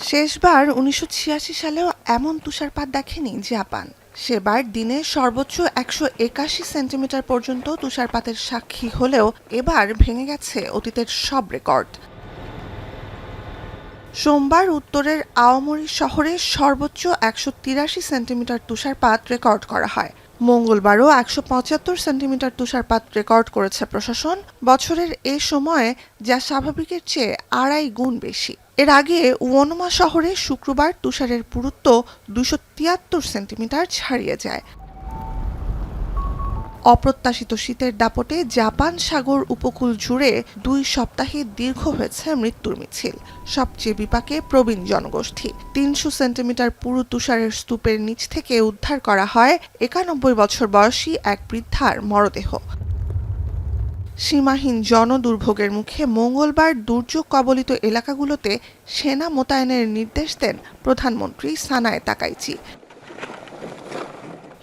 শেষবার ১৯৮৬ সালেও এমন তুষারপাত দেখেনি জাপান। সেবার দিনে সর্বোচ্চ ১৮১ সেন্টিমিটার পর্যন্ত তুষারপাতের সাক্ষী হলেও এবার ভেঙে গেছে অতীতের সব রেকর্ড। সোমবার উত্তরের আওমরি শহরে সর্বোচ্চ ১৮৩ সেন্টিমিটার তুষারপাত রেকর্ড করা হয়। মঙ্গলবারও ১৭৫ সেন্টিমিটার তুষারপাত রেকর্ড করেছে প্রশাসন, বছরের এ সময়ে যা স্বাভাবিকের চেয়ে ২.৫ গুণ বেশি। এর আগে ওয়নমা শহরে শুক্রবার তুষারের পুরুত্ব ২৭৩ সেন্টিমিটার ছাড়িয়ে যায়। অপ্রত্যাশিত শীতের দাপটে জাপান সাগর উপকূল জুড়ে ২ সপ্তাহে দীর্ঘ হয়েছে মৃত্যুর মিছিল। সবচেয়ে বিপাকে প্রবীণ জনগোষ্ঠী। ৩০০ সেন্টিমিটার পুরু তুষারের স্তূপের নিচ থেকে উদ্ধার করা হয় ৯১ বছর বয়সী এক বৃদ্ধার মরদেহ। সীমাহীন জনদুর্ভোগের মুখে মঙ্গলবার দুর্যোগ কবলিত এলাকাগুলোতে সেনা মোতায়েনের নির্দেশ দেন প্রধানমন্ত্রী সানায়ে তাকাইচি।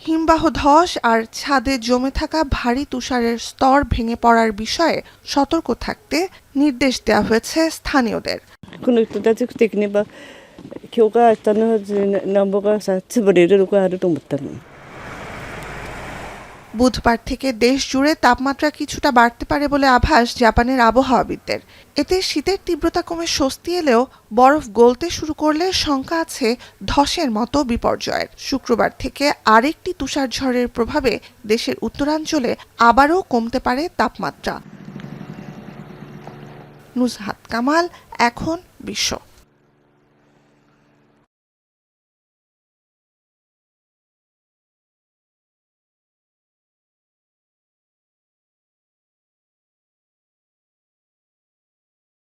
হিমবাহ ধস আর ছাদে জমে থাকা ভারী তুষারের স্তর ভেঙে পড়ার বিষয়ে সতর্ক থাকতে নির্দেশ দেওয়া হয়েছে স্থানীয়দের। বুধবার থেকে দেশ জুড়ে তাপমাত্রা কিছুটা বাড়তে পারে বলে আভাস জাপানের আবহাওয়াবিদদের। এতে শীতের তীব্রতা কমে স্বস্তি এলেও বরফ গলতে শুরু করলে শঙ্কা আছে ধসের মতো বিপর্যয়ের। শুক্রবার থেকে আরেকটি তুষারঝড়ের প্রভাবে দেশের উত্তরাঞ্চলে আবারও কমতে পারে তাপমাত্রা। নুজহাত কামাল, এখন বিশ্ব।